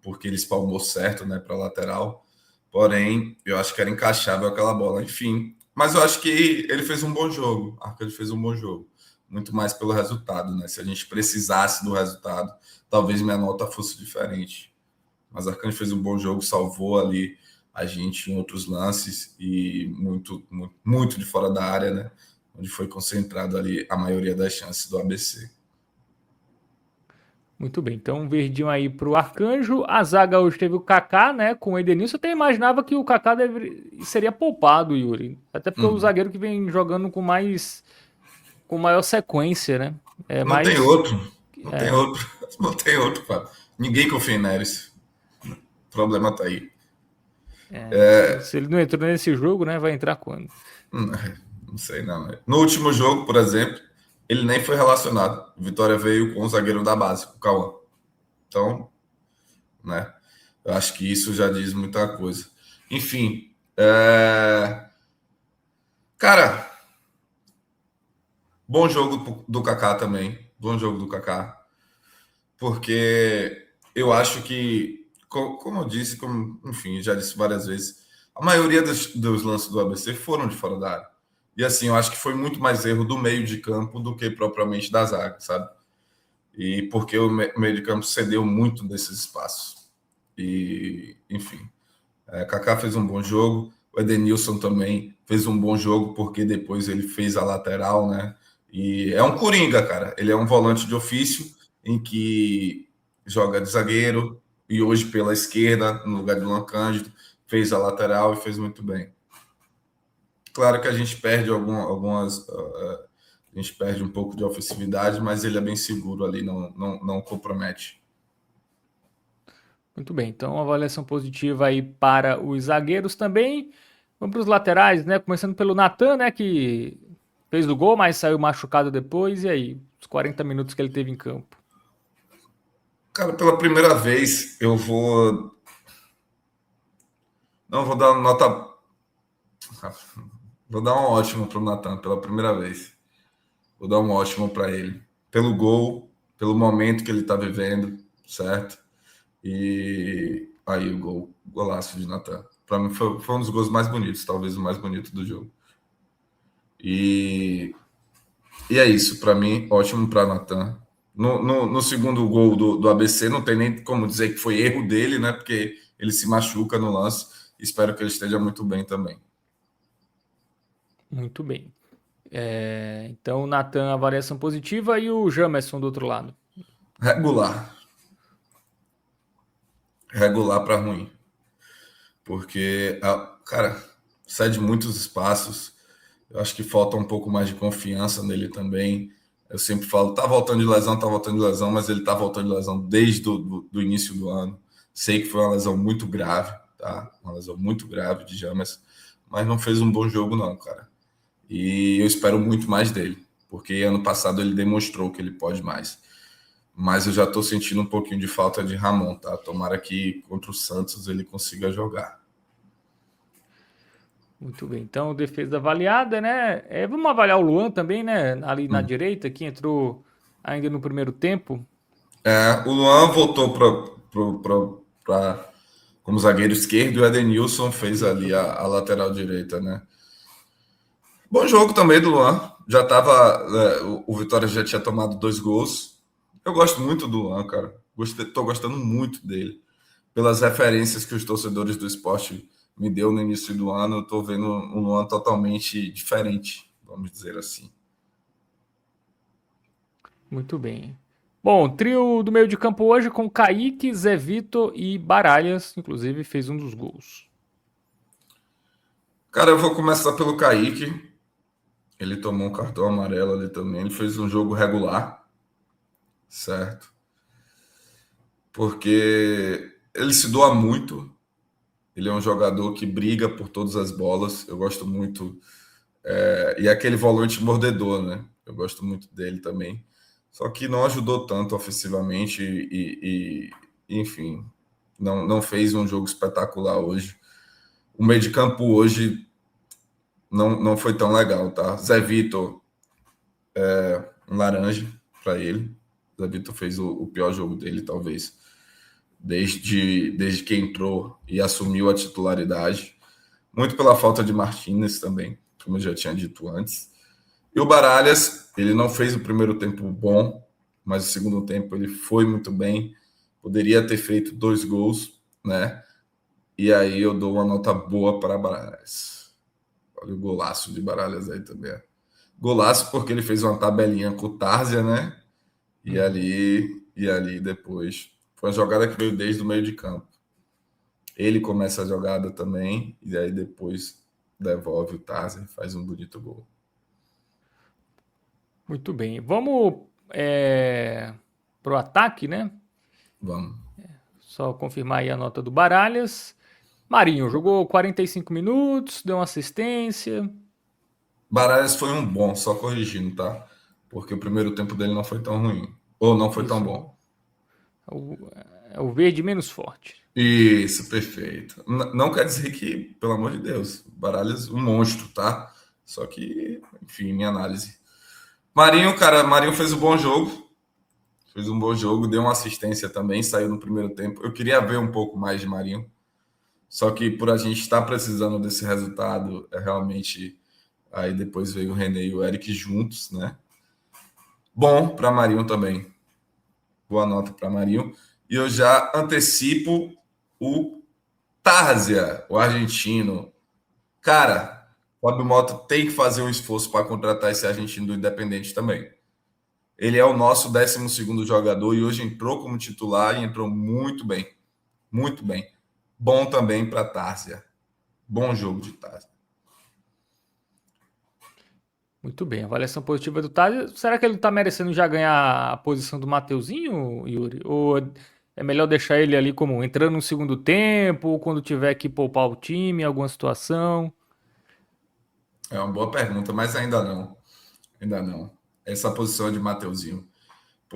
porque ele espalmou certo, né, para a lateral. Porém, eu acho que era encaixável aquela bola. Enfim, mas eu acho que ele fez um bom jogo. Arcanjo fez um bom jogo. Muito mais pelo resultado, né? Se a gente precisasse do resultado, talvez minha nota fosse diferente. Mas Arcanjo fez um bom jogo, salvou ali a gente em outros lances e muito, muito, muito de fora da área, né? Onde foi concentrado ali a maioria das chances do ABC. Muito bem, então verdinho aí pro Arcanjo. A zaga hoje teve o Kaká, né, com o Edenilson. Eu até imaginava que o Kaká seria poupado, Yuri. Até porque o zagueiro que vem jogando com maior sequência, né? Não tem outro. Não tem outro, pá. Ninguém confia em Neres. O problema tá aí. Se ele não entrou nesse jogo, né, vai entrar quando? Não sei, não. No último jogo, por exemplo, ele nem foi relacionado. O Vitória veio com o zagueiro da base, com o Cauã. Então, né? Eu acho que isso já diz muita coisa. Enfim. Cara, bom jogo do Kaká também. Bom jogo do Kaká. Porque eu acho que, como eu disse, enfim, já disse várias vezes, a maioria dos lances do ABC foram de fora da área. E assim, eu acho que foi muito mais erro do meio de campo do que propriamente da zaga, sabe? E porque o meio de campo cedeu muito desses espaços. E, enfim, Kaká fez um bom jogo, o Edenilson também fez um bom jogo, porque depois ele fez a lateral, né? E é um coringa, cara. Ele é um volante de ofício, em que joga de zagueiro, e hoje pela esquerda, no lugar de Luan Cândido, fez a lateral e fez muito bem. Claro que a gente perde a gente perde um pouco de ofensividade, mas ele é bem seguro ali, não compromete. Muito bem, então avaliação positiva aí para os zagueiros também. Vamos para os laterais, né? Começando pelo Natan, né? Que fez o gol, mas saiu machucado depois. E aí, os 40 minutos que ele teve em campo? Cara, pela primeira vez eu vou. Não, vou dar nota. Vou dar um ótimo para o Natan pela primeira vez. Vou dar um ótimo para ele. Pelo gol, pelo momento que ele está vivendo, certo? E aí o golaço de Natan. Para mim foi um dos gols mais bonitos, talvez o mais bonito do jogo. E é isso, para mim, ótimo para Natan. No segundo gol do ABC, não tem nem como dizer que foi erro dele, né? Porque ele se machuca no lance. Espero que ele esteja muito bem também. Muito bem. Então, o Natan, avaliação positiva, e o Jamerson do outro lado? Regular para ruim. porque, cara, cede muitos espaços. Eu acho que falta um pouco mais de confiança nele também. Eu sempre falo, tá voltando de lesão, mas ele tá voltando de lesão desde do início do ano. Sei que foi uma lesão muito grave, tá? Uma lesão muito grave de James, mas não fez um bom jogo não, cara. E eu espero muito mais dele, porque ano passado ele demonstrou que ele pode mais. Mas eu já tô sentindo um pouquinho de falta de Ramon, tá? Tomara que contra o Santos ele consiga jogar. Muito bem. Então, defesa avaliada, né? Vamos avaliar o Luan também, né? Ali na direita, que entrou ainda no primeiro tempo. O Luan voltou como zagueiro esquerdo e o Edenilson fez ali a lateral direita, né? Bom jogo também do Luan. Já tava. O Vitória já tinha tomado 2 gols. Eu gosto muito do Luan, cara. Tô gostando muito dele. Pelas referências que os torcedores do esporte me deu no início do ano, eu tô vendo um Luan totalmente diferente, vamos dizer assim. Muito bem. Bom, trio do meio de campo hoje com Kaique, Zé Vitor e Baralhas, inclusive fez um dos gols. Cara, eu vou começar pelo Kaique. Ele tomou um cartão amarelo ali também. Ele fez um jogo regular, certo? Porque ele se doa muito. Ele é um jogador que briga por todas as bolas. Eu gosto muito. E é aquele volante mordedor, né? Eu gosto muito dele também. Só que não ajudou tanto ofensivamente enfim, não fez um jogo espetacular hoje. O meio de campo hoje não foi tão legal, tá? Zé Vitor, um laranja para ele. Zé Vitor fez o pior jogo dele, talvez, desde que entrou e assumiu a titularidade. Muito pela falta de Martínez também, como eu já tinha dito antes. E o Baralhas, ele não fez o primeiro tempo bom, mas o segundo tempo ele foi muito bem. Poderia ter feito 2 gols, né? E aí eu dou uma nota boa para Baralhas. Olha o golaço de Baralhas aí também. Golaço porque ele fez uma tabelinha com o Tárzia, né? E ali depois. Foi uma jogada que veio desde o meio de campo. Ele começa a jogada também, e aí depois devolve o Tárzia e faz um bonito gol. Muito bem. Vamos pro ataque, né? Vamos. Só confirmar aí a nota do Baralhas. Marinho jogou 45 minutos, deu uma assistência. Baralhas foi um bom, só corrigindo, tá? Porque o primeiro tempo dele não foi tão ruim. Ou não foi tão bom. É o verde menos forte. Isso, perfeito. Não quer dizer que, pelo amor de Deus, Baralhas um monstro, tá? Só que, enfim, minha análise. Marinho fez um bom jogo. Fez um bom jogo, deu uma assistência também, saiu no primeiro tempo. Eu queria ver um pouco mais de Marinho. Só que por a gente estar precisando desse resultado, realmente. Aí depois veio o René e o Eric juntos, né? Bom para Marinho também. Boa nota para Marinho. E eu já antecipo o Tárzia, o argentino. Cara, o Fábio Mota tem que fazer um esforço para contratar esse argentino do Independente também. Ele é o nosso 12º jogador e hoje entrou como titular e entrou muito bem. Muito bem. Bom também para Tárzia. Bom jogo de Tárzia. Muito bem, avaliação positiva do Tárzia. Será que ele está merecendo já ganhar a posição do Mateuzinho, Yuri? Ou é melhor deixar ele ali como entrando no segundo tempo, ou quando tiver que poupar o time em alguma situação? É uma boa pergunta, mas ainda não. Ainda não. Essa posição é de Mateuzinho.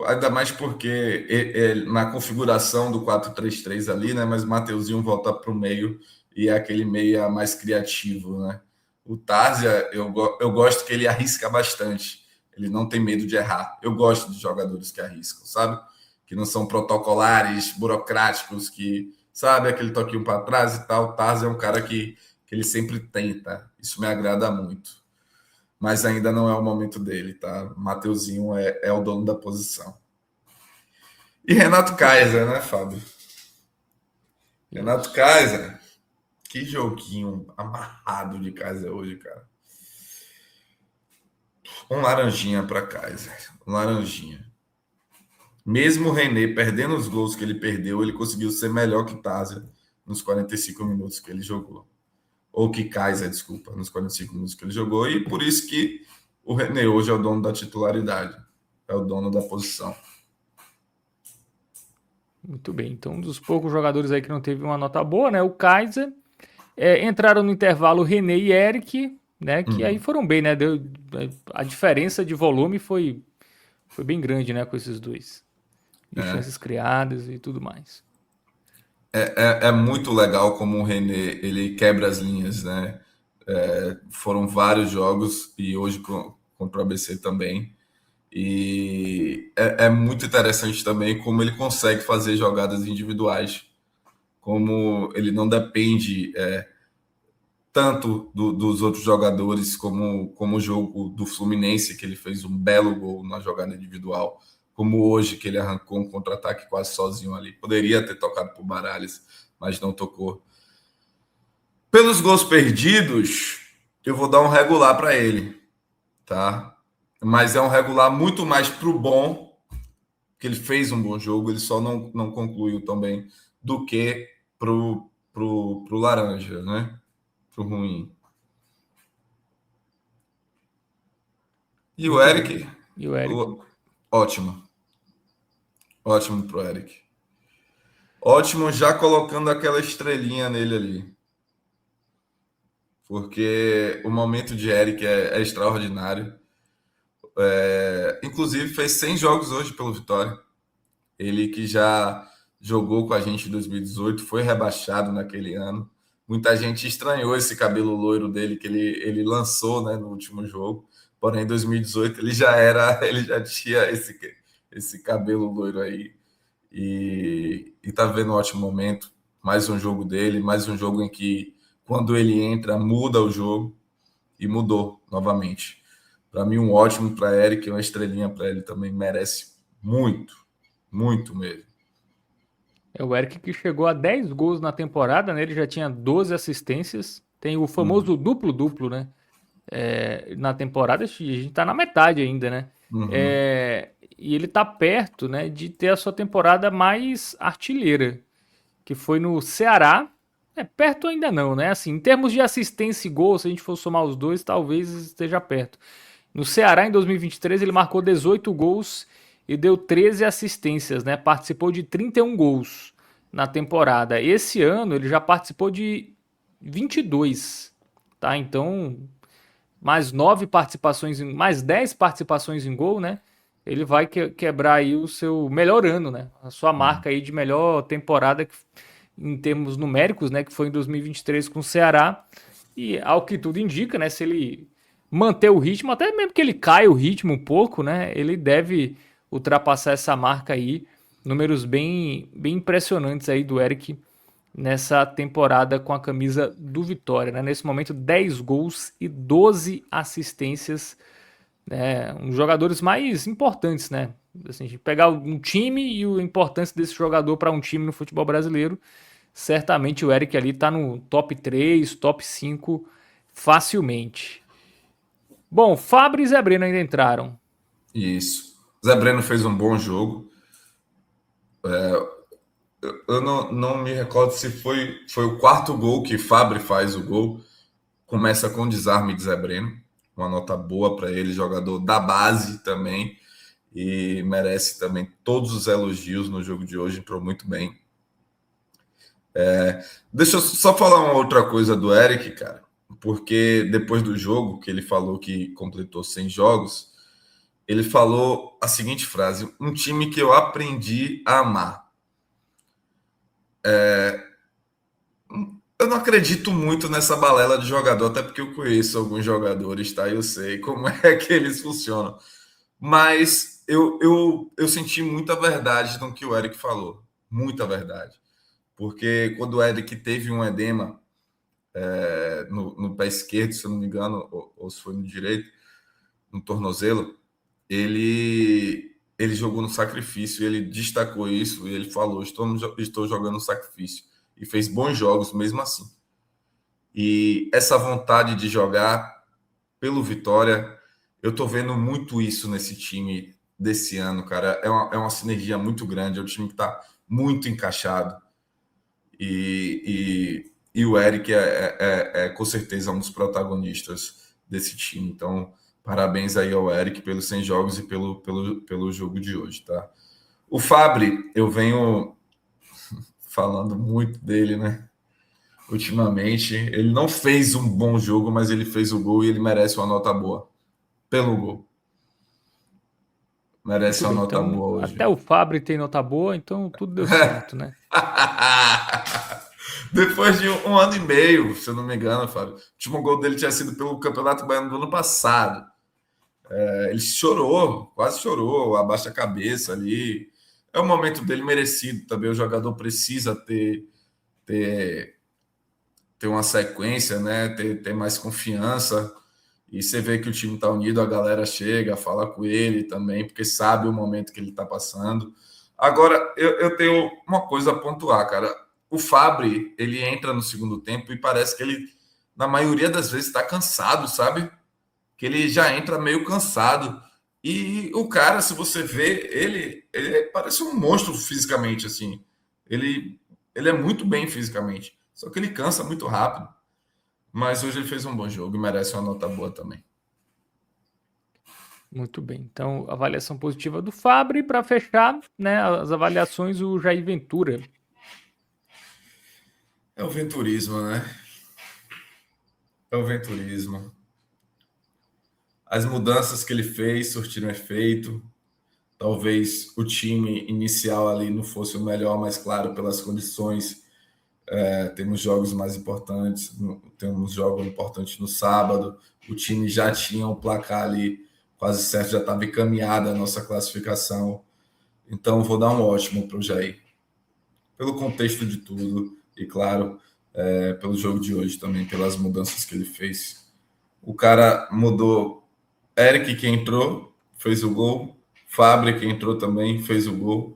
Ainda mais porque na configuração do 4-3-3 ali, né? Mas o Mateuzinho volta para o meio e é aquele meia mais criativo, né? O Tárzia, eu gosto que ele arrisca bastante. Ele não tem medo de errar. Eu gosto de jogadores que arriscam, sabe? Que não são protocolares, burocráticos, que, sabe, aquele toquinho para trás e tal. O Tárzia é um cara que ele sempre tenta. Isso me agrada muito. Mas ainda não é o momento dele, tá? Mateuzinho é o dono da posição. E Renato Kaiser, né, Fábio? Renato Kaiser. Que joguinho amarrado de Kaiser hoje, cara. Um laranjinha para Kaiser. Um laranjinha. Mesmo o René perdendo os gols que ele perdeu, ele conseguiu ser melhor que Tárzia nos 45 minutos que ele jogou. Ou que Kaiser, desculpa, nos 45 minutos que ele jogou. E por isso que o René hoje é o dono da titularidade. É o dono da posição. Muito bem. Então, um dos poucos jogadores aí que não teve uma nota boa, né? O Kaiser. Entraram no intervalo René e Eric, né? Que aí foram bem, né? A diferença de volume foi bem grande, né? Com esses dois. De chances criadas e tudo mais. É muito legal como o René, ele quebra as linhas, né? Foram vários jogos e hoje contra o ABC também. E é muito interessante também como ele consegue fazer jogadas individuais, como ele não depende tanto dos outros jogadores, como o jogo do Fluminense, que ele fez um belo gol na jogada individual, como hoje, que ele arrancou um contra-ataque quase sozinho ali. Poderia ter tocado para o Baralhas, mas não tocou. Pelos gols perdidos, eu vou dar um regular para ele, tá? Mas é um regular muito mais para o bom, que ele fez um bom jogo, ele só não concluiu tão bem, do que pro laranja, né? Pro ruim. E o Eric? E o Eric? Ótimo. Ótimo pro Eric. Ótimo, já colocando aquela estrelinha nele ali. Porque o momento de Eric é extraordinário. Inclusive, fez 100 jogos hoje pelo Vitória. Ele que já jogou com a gente em 2018, foi rebaixado naquele ano. Muita gente estranhou esse cabelo loiro dele que ele lançou, né, no último jogo. Porém, em 2018 ele já tinha esse cabelo loiro aí. E tá vendo um ótimo momento. Mais um jogo dele, mais um jogo em que, quando ele entra, muda o jogo. E mudou novamente. Para mim, um ótimo para Eric, uma estrelinha para ele também. Merece muito, muito mesmo. O Eric que chegou a 10 gols na temporada, né? Ele já tinha 12 assistências. Tem o famoso duplo-duplo, né? Na temporada, a gente tá na metade ainda, né? E ele tá perto, né, de ter a sua temporada mais artilheira, que foi no Ceará. Perto ainda não, né? Assim, em termos de assistência e gol, se a gente for somar os dois, talvez esteja perto. No Ceará, em 2023, ele marcou 18 gols e deu 13 assistências, né? Participou de 31 gols na temporada. Esse ano, ele já participou de 22, tá? Então, mais 9 participações, mais 10 participações em gol, né? Ele vai quebrar aí o seu melhor ano, né? A sua marca aí de melhor temporada em termos numéricos, né? Que foi em 2023 com o Ceará. E ao que tudo indica, né? Se ele manter o ritmo, até mesmo que ele caia o ritmo um pouco, né? Ele deve ultrapassar essa marca aí. Números bem impressionantes aí do Eric nessa temporada com a camisa do Vitória, né? Nesse momento, 10 gols e 12 assistências, né? Um dos jogadores mais importantes, né? Assim, a gente pegar um time e a importância desse jogador para um time no futebol brasileiro, certamente o Eric ali tá no top 3, top 5 facilmente. Bom, Fábio e Zé Breno ainda entraram. Isso. Zé Breno fez um bom jogo. Eu não me recordo se foi o quarto gol que Fábio faz o gol. Começa com desarme de Zé Breno. Uma nota boa para ele, jogador da base também. E merece também todos os elogios no jogo de hoje. Entrou muito bem. Deixa eu só falar uma outra coisa do Eric, cara. Porque depois do jogo, que ele falou que completou 100 jogos, ele falou a seguinte frase: um time que eu aprendi a amar. Eu não acredito muito nessa balela de jogador, até porque eu conheço alguns jogadores, tá? Eu sei como é que eles funcionam. Mas eu senti muita verdade no que o Eric falou. Muita verdade. Porque quando o Eric teve um edema no pé esquerdo, se eu não me engano, ou se foi no direito, no tornozelo, ele jogou no sacrifício, ele destacou isso, e ele falou: estou jogando no sacrifício. E fez bons jogos mesmo assim. E essa vontade de jogar pelo Vitória, eu tô vendo muito isso nesse time desse ano, cara. É uma sinergia muito grande, é um time que tá muito encaixado. E o Eric é com certeza um dos protagonistas desse time. Então, parabéns aí ao Eric pelos 100 jogos e pelo jogo de hoje, tá? O Fabri, eu venho falando muito dele, né? Ultimamente, ele não fez um bom jogo, mas ele fez o gol e ele merece uma nota boa. Pelo gol. Merece Muito uma bem, nota então boa hoje. até o Fabri tem nota boa, então tudo deu certo, né? Depois de um ano e meio, se eu não me engano, Fábio. O último gol dele tinha sido pelo Campeonato Baiano do ano passado. Ele chorou, quase chorou, abaixa a cabeça ali. É o momento dele merecido também. O jogador precisa ter uma sequência, né? Ter mais confiança. E você vê que o time está unido, a galera chega, fala com ele também, porque sabe o momento que ele está passando. Agora, eu tenho uma coisa a pontuar, cara. O Fabri, ele entra no segundo tempo e parece que ele, na maioria das vezes, está cansado, sabe? Que ele já entra meio cansado. E o cara, se você vê, ele parece um monstro fisicamente, assim. Ele é muito bem fisicamente, só que ele cansa muito rápido. Mas hoje ele fez um bom jogo e merece uma nota boa também. Muito bem. Então, avaliação positiva do Fabri. Para fechar, né, as avaliações, o Jair Ventura. É o venturismo, né? É o venturismo. As mudanças que ele fez surtiram efeito. Talvez o time inicial ali não fosse o melhor, mas claro, pelas condições. Temos jogos mais importantes, temos jogos importantes no sábado. O time já tinha um placar ali quase certo, já estava encaminhada a nossa classificação. Então, vou dar um ótimo para o Jair. Pelo contexto de tudo e, claro, pelo jogo de hoje também, pelas mudanças que ele fez. O cara mudou. Eric, que entrou, fez o gol. Fabri, que entrou também, fez o gol.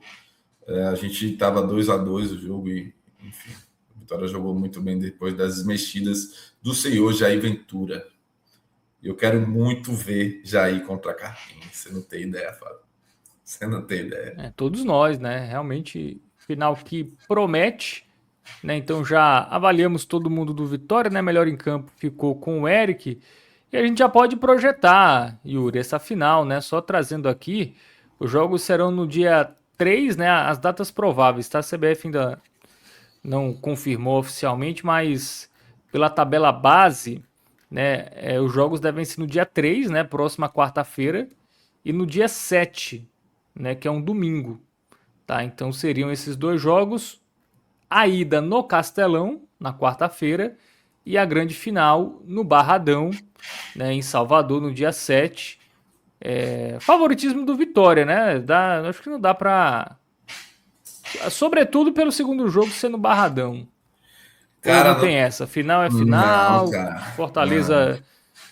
A gente estava 2-2 o jogo e, enfim, a Vitória jogou muito bem depois das mexidas do senhor Jair Ventura. Eu quero muito ver Jair contra Carpini. Você não tem ideia, Fábio. Você não tem ideia. Todos nós, né? Realmente, final que promete, né? Então já avaliamos todo mundo do Vitória, né? Melhor em campo ficou com o Eric. E a gente já pode projetar, Yuri, essa final, né? Só trazendo aqui, os jogos serão no dia 3, né? As datas prováveis, tá? A CBF ainda não confirmou oficialmente, mas pela tabela base, né? Os jogos devem ser no dia 3, né? Próxima quarta-feira, e no dia 7, né? Que é um domingo, tá? Então seriam esses dois jogos, a ida no Castelão, na quarta-feira, e a grande final no Barradão, né, em Salvador, no dia 7. Favoritismo do Vitória, né? Acho que não dá pra... Sobretudo pelo segundo jogo ser no Barradão. Cara, não tem essa. Final é não, final. cara. Fortaleza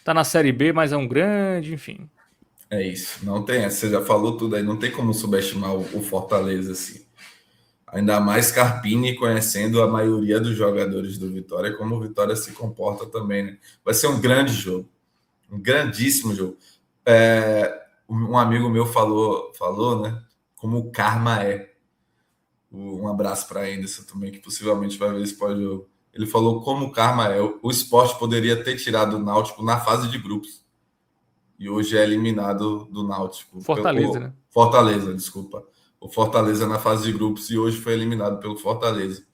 tá na Série B, mas é um grande, enfim. É isso. Não tem essa. Você já falou tudo aí. Não tem como subestimar o Fortaleza, assim. Ainda mais Carpini conhecendo a maioria dos jogadores do Vitória, como o Vitória se comporta também, né? Vai ser um grande jogo. Um grandíssimo jogo. Um amigo meu falou, né? Como o karma é. Um abraço para a Anderson também, que possivelmente vai ver esse pós-jogo. Ele falou como o karma é. O Sport poderia ter tirado o Náutico na fase de grupos. E hoje é eliminado do Náutico. Fortaleza, né? Fortaleza, desculpa. O Fortaleza na fase de grupos e hoje foi eliminado pelo Fortaleza.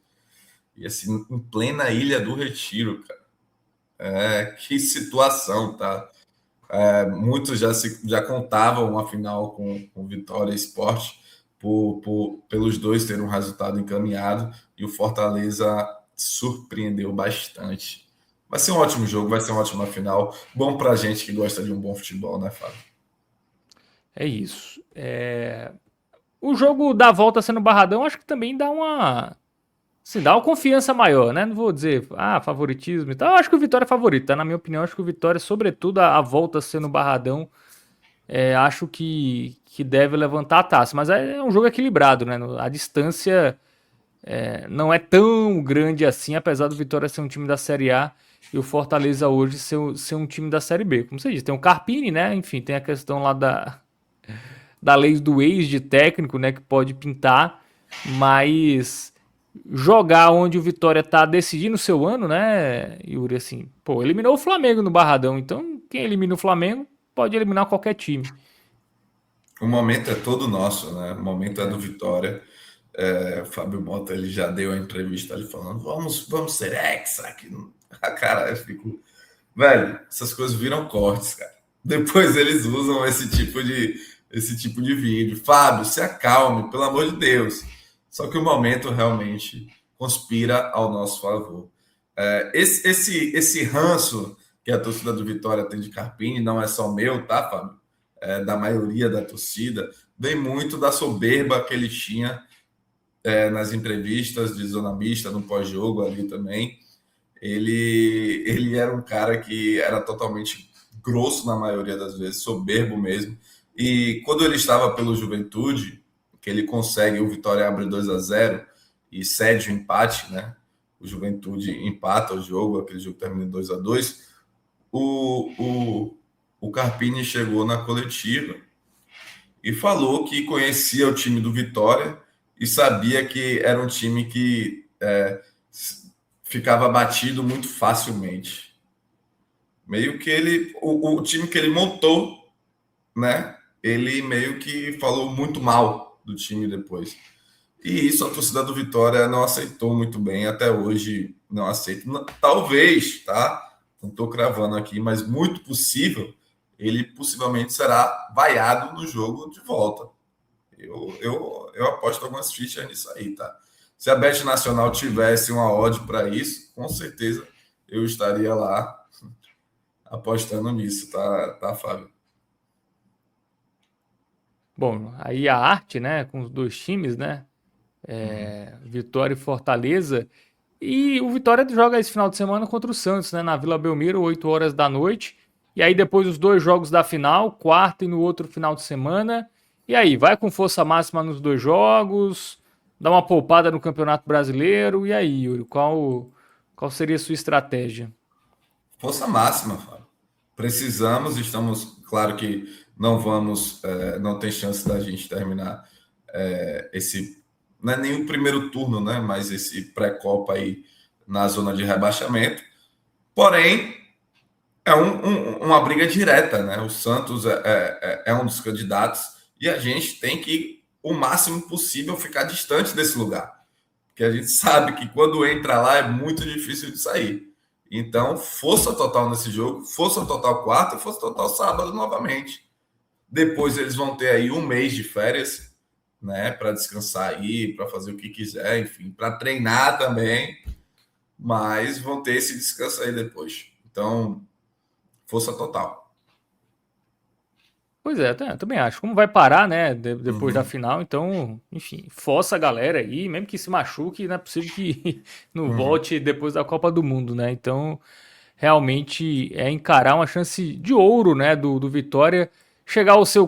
E assim, em plena Ilha do Retiro, cara. Que situação, tá? Muitos já contavam uma final com Vitória e Sport pelos dois terem um resultado encaminhado e o Fortaleza surpreendeu bastante. Vai ser um ótimo jogo, vai ser uma ótima final. Bom pra gente que gosta de um bom futebol, né, Fábio? É isso. O jogo da volta sendo Barradão, acho que também dá uma... Assim, dá uma confiança maior, né? Não vou dizer, favoritismo e tal. Eu acho que o Vitória é favorito, tá? Na minha opinião, acho que o Vitória, sobretudo a volta sendo Barradão, acho que deve levantar a taça. Mas é um jogo equilibrado, né? A distância não é tão grande assim, apesar do Vitória ser um time da Série A e o Fortaleza hoje ser um time da Série B. Como você disse, tem o Carpini, né? Enfim, tem a questão lá da lei do ex de técnico, né? Que pode pintar, mas jogar onde o Vitória tá decidindo o seu ano, né, Yuri? Assim, pô, eliminou o Flamengo no Barradão, então quem elimina o Flamengo pode eliminar qualquer time. O momento é todo nosso, né? O momento é do Vitória. O Fábio Mota ele já deu a entrevista ali falando: vamos ser hexa aqui. Cara, eu fico. Velho, essas coisas viram cortes, cara. Depois eles usam esse tipo de vídeo. Fábio, se acalme, pelo amor de Deus. Só que o momento realmente conspira ao nosso favor. Esse ranço que a torcida do Vitória tem de Carpini não é só meu, tá, Fábio? Da maioria da torcida, vem muito da soberba que ele tinha nas entrevistas de zona mista, no pós-jogo ali também. Ele era um cara que era totalmente grosso na maioria das vezes, soberbo mesmo. E quando ele estava pelo Juventude, que ele consegue, o Vitória abre 2-0 e cede o empate, né? O Juventude empata o jogo, aquele jogo termina em 2-2. O Carpini chegou na coletiva e falou que conhecia o time do Vitória e sabia que era um time que ficava batido muito facilmente. Meio que o time que ele montou, né? Ele meio que falou muito mal do time depois. E isso a torcida do Vitória não aceitou muito bem, até hoje não aceita. Talvez, tá? Não estou cravando aqui, mas muito possível, ele possivelmente será vaiado no jogo de volta. Eu aposto algumas fichas nisso aí, tá? Se a Bet Nacional tivesse uma odd para isso, com certeza eu estaria lá apostando nisso, tá, Fábio? Bom, aí a arte, né, com os dois times, né, Vitória e Fortaleza. E o Vitória joga esse final de semana contra o Santos, né, na Vila Belmiro, 8 horas da noite. E aí depois os dois jogos da final, quarta e no outro final de semana. E aí, vai com força máxima nos dois jogos, dá uma poupada no Campeonato Brasileiro. E aí, Yuri, qual seria a sua estratégia? Força máxima, Fábio. Precisamos, estamos, claro que não tem chance da gente terminar esse, não é nem o primeiro turno, né? Mas esse pré-copa aí na zona de rebaixamento. Porém, é uma briga direta, né? O Santos é um dos candidatos e a gente tem que, o máximo possível, ficar distante desse lugar. Porque a gente sabe que quando entra lá é muito difícil de sair. Então, força total nesse jogo, força total quarta e força total sábado novamente. Depois eles vão ter aí um mês de férias, né? Para descansar aí, para fazer o que quiser, enfim, para treinar também. Mas vão ter esse descanso aí depois. Então, força total. Pois é, eu também acho. Como vai parar, né, depois da final, então, enfim, força a galera aí, mesmo que se machuque, não é possível que não volte depois da Copa do Mundo, né? Então, realmente é encarar uma chance de ouro, né, do Vitória chegar ao seu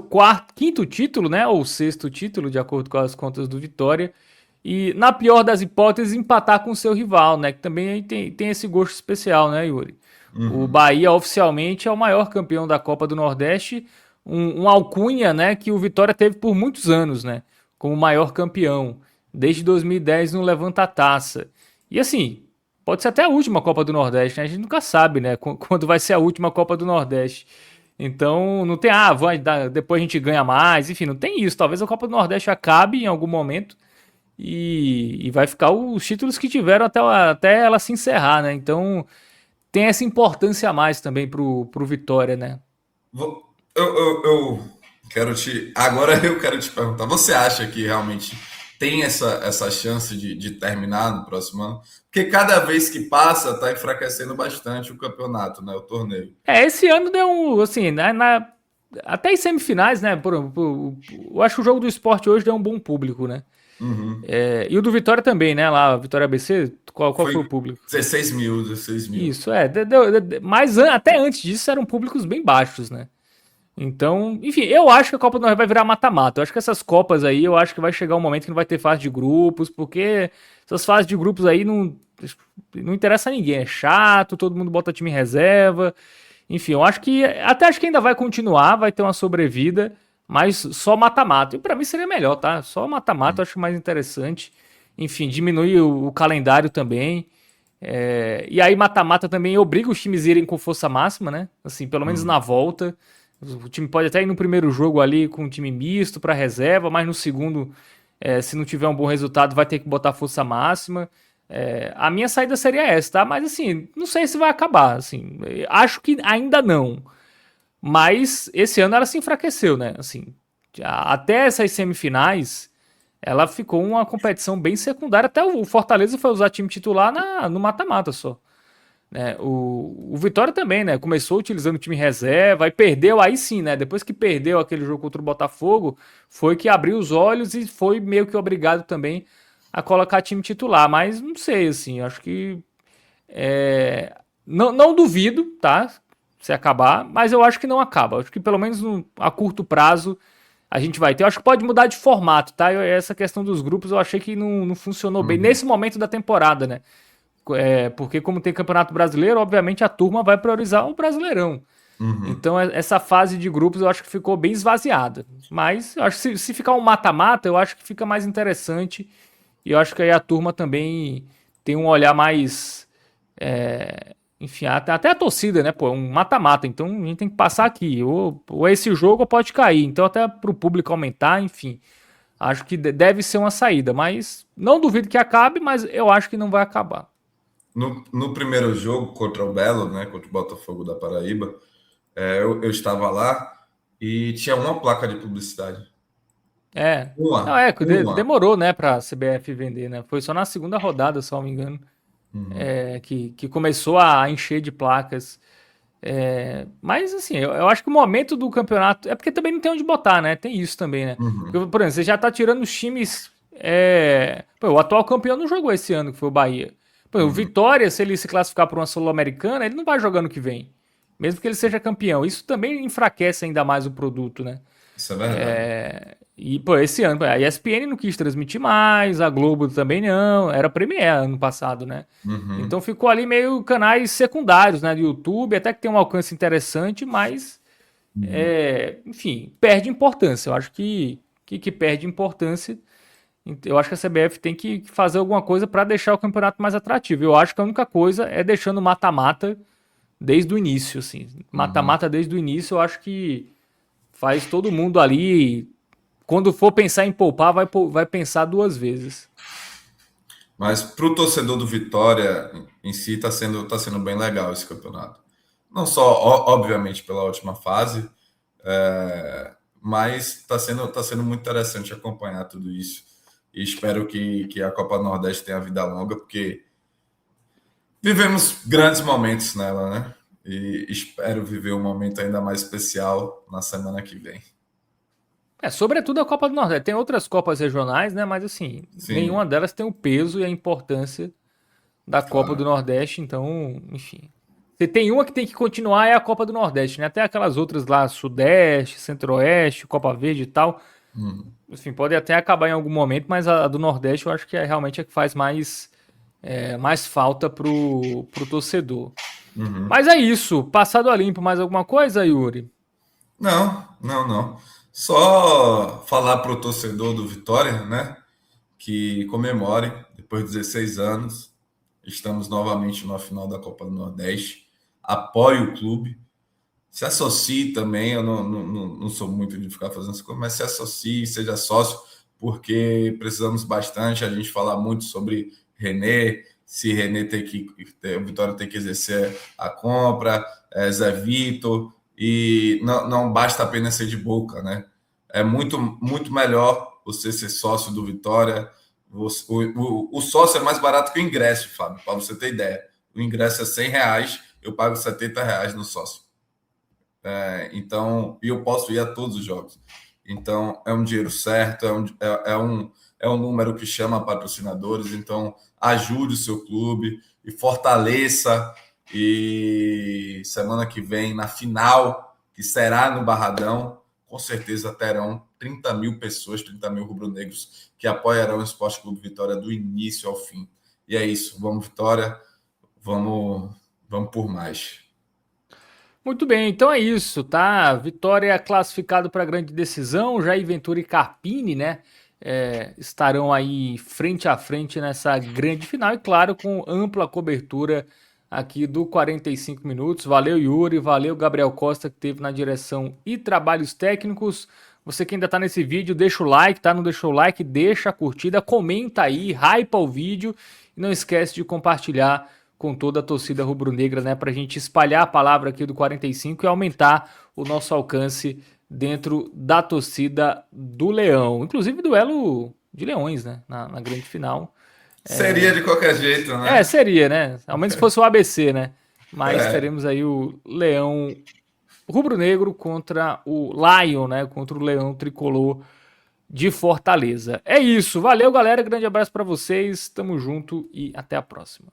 quinto título, né, ou sexto título, de acordo com as contas do Vitória, e na pior das hipóteses empatar com o seu rival, né, que também tem esse gosto especial, né, Yuri? O Bahia oficialmente é o maior campeão da Copa do Nordeste, um alcunha, né, que o Vitória teve por muitos anos, né, como maior campeão, desde 2010 no Levanta-Taça. E assim, pode ser até a última Copa do Nordeste, né? A gente nunca sabe, né? Quando vai ser a última Copa do Nordeste. Então, não tem, depois a gente ganha mais. Enfim, não tem isso. Talvez a Copa do Nordeste acabe em algum momento e vai ficar os títulos que tiveram até ela se encerrar, né? Então, tem essa importância a mais também pro Vitória, né? Eu Agora eu quero te perguntar: você acha que realmente tem essa chance de terminar no próximo ano? Porque cada vez que passa, está enfraquecendo bastante o campeonato, né? O torneio. Esse ano deu assim, né, até em semifinais, né? Eu acho que o jogo do Sport hoje deu um bom público, né? E o do Vitória também, né? Lá, Vitória ABC, qual foi o público? 16 mil. Isso, mas até antes disso eram públicos bem baixos, né? Então, enfim, eu acho que a Copa do Nordeste vai virar mata-mata. Eu acho que essas Copas aí, eu acho que vai chegar um momento que não vai ter fase de grupos, porque essas fases de grupos aí não interessa a ninguém. É chato, todo mundo bota time em reserva. Enfim, acho que ainda vai continuar, vai ter uma sobrevida, mas só mata-mata. E pra mim seria melhor, tá? Só mata-mata eu acho mais interessante. enfim, diminui o calendário também. E aí mata-mata também obriga os times a irem com força máxima, né? Assim, pelo menos na volta. O time pode até ir no primeiro jogo ali com um time misto para reserva, mas no segundo, se não tiver um bom resultado, vai ter que botar força máxima. A minha saída seria essa, tá? Mas assim, não sei se vai acabar. Assim, acho que ainda não. Mas esse ano ela se enfraqueceu, né? Assim, até essas semifinais, ela ficou uma competição bem secundária. Até o Fortaleza foi usar time titular no mata-mata só. Né? O Vitória também, né? Começou utilizando o time reserva, aí perdeu, aí sim, né? Depois que perdeu aquele jogo contra o Botafogo, foi que abriu os olhos e foi meio que obrigado também a colocar time titular. Mas não sei, assim, acho que. Não duvido, tá? Se acabar, mas eu acho que não acaba. Acho que pelo menos a curto prazo a gente vai ter. Eu acho que pode mudar de formato, tá? Essa questão dos grupos eu achei que não funcionou bem nesse momento da temporada, né? Porque como tem Campeonato Brasileiro, obviamente a turma vai priorizar o Brasileirão. Então essa fase de grupos eu acho que ficou bem esvaziada. Mas eu acho que se ficar um mata-mata, eu acho que fica mais interessante. E eu acho que aí a turma também tem um olhar mais... enfim, até a torcida, né? Pô, é um mata-mata, então a gente tem que passar aqui. Ou esse jogo ou pode cair. Então até pro público aumentar, enfim. Acho que deve ser uma saída. Mas não duvido que acabe, mas eu acho que não vai acabar. No primeiro jogo contra o Belo, né, contra o Botafogo da Paraíba, eu estava lá e tinha uma placa de publicidade. Não, Uma. demorou, né, pra CBF vender, né? Foi só na segunda rodada, se não me engano, que começou a encher de placas. Mas, assim, eu acho que o momento do campeonato... É porque também não tem onde botar, né? Tem isso também, né? Porque, por exemplo, você já tá tirando os times... Pô, o atual campeão não jogou esse ano, que foi o Bahia. Pô, o Vitória, se ele se classificar para uma Sul-Americana, ele não vai jogar no que vem. Mesmo que ele seja campeão. Isso também enfraquece ainda mais o produto, né? Isso é verdade. E, pô, esse ano, a ESPN não quis transmitir mais, a Globo também não, era Premiere ano passado, né? Então ficou ali meio canais secundários, né, do YouTube, até que tem um alcance interessante, mas, enfim, perde importância. Eu acho que perde importância. Eu acho que a CBF tem que fazer alguma coisa para deixar o campeonato mais atrativo. Eu acho que a única coisa é deixando mata-mata desde o início, assim. Mata-mata desde o início, eu acho que faz todo mundo ali, quando for pensar em poupar, vai pensar duas vezes. Mas para o torcedor do Vitória em si tá sendo bem legal esse campeonato. Não só, obviamente, pela última fase, mas tá sendo muito interessante acompanhar tudo isso. E espero que a Copa do Nordeste tenha vida longa, porque vivemos grandes momentos nela, né? E espero viver um momento ainda mais especial na semana que vem. Sobretudo a Copa do Nordeste. Tem outras Copas regionais, né? Mas assim, Sim, nenhuma delas tem o peso e a importância da Copa do claro. Nordeste. Então, enfim. Se tem uma que tem que continuar é a Copa do Nordeste, né? Até aquelas outras lá, Sudeste, Centro-Oeste, Copa Verde e tal. Enfim, pode até acabar em algum momento, mas a do Nordeste eu acho que realmente é que faz mais falta pro torcedor. Mas é isso. Passado a limpo, mais alguma coisa, Yuri? Não. Só falar para o torcedor do Vitória, né? Que comemore, depois de 16 anos, estamos novamente na final da Copa do Nordeste. Apoie o clube. Se associe também. Eu não sou muito de ficar fazendo isso, mas se associe, seja sócio, porque precisamos bastante. A gente falar muito sobre René, se René o Vitória tem que exercer a compra, Zé Vitor, e não basta apenas ser de boca, né? É muito melhor você ser sócio do Vitória. O sócio é mais barato que o ingresso, Fábio, para você ter ideia. O ingresso é R$ 100, eu pago R$ 70 no sócio. Então, e eu posso ir a todos os jogos. Então, é um dinheiro certo, é um número que chama patrocinadores. Então, ajude o seu clube e fortaleça. E semana que vem, na final, que será no Barradão, com certeza terão 30 mil pessoas, 30 mil rubro-negros que apoiarão o Esporte Clube Vitória do início ao fim. E é isso. Vamos, Vitória. Vamos por mais. Muito bem, então é isso, tá? Vitória classificado para a grande decisão, Jair Ventura e Carpini, né? estarão aí frente a frente nessa grande final e, claro, com ampla cobertura aqui do 45 minutos. Valeu, Yuri, valeu, Gabriel Costa, que esteve na direção e trabalhos técnicos. Você que ainda tá nesse vídeo, deixa o like, tá? Não deixou o like, deixa a curtida, comenta aí, hypa o vídeo e não esquece de compartilhar com toda a torcida rubro-negra, né? Pra gente espalhar a palavra aqui do 45 e aumentar o nosso alcance dentro da torcida do Leão. Inclusive duelo de leões, né? Na grande final. Seria de qualquer jeito, né? Seria, né? Ao menos se fosse o ABC, né? Mas teremos aí o Leão rubro-negro contra o Lion, né? Contra o Leão tricolor de Fortaleza. É isso. Valeu, galera. Grande abraço para vocês. Tamo junto e até a próxima.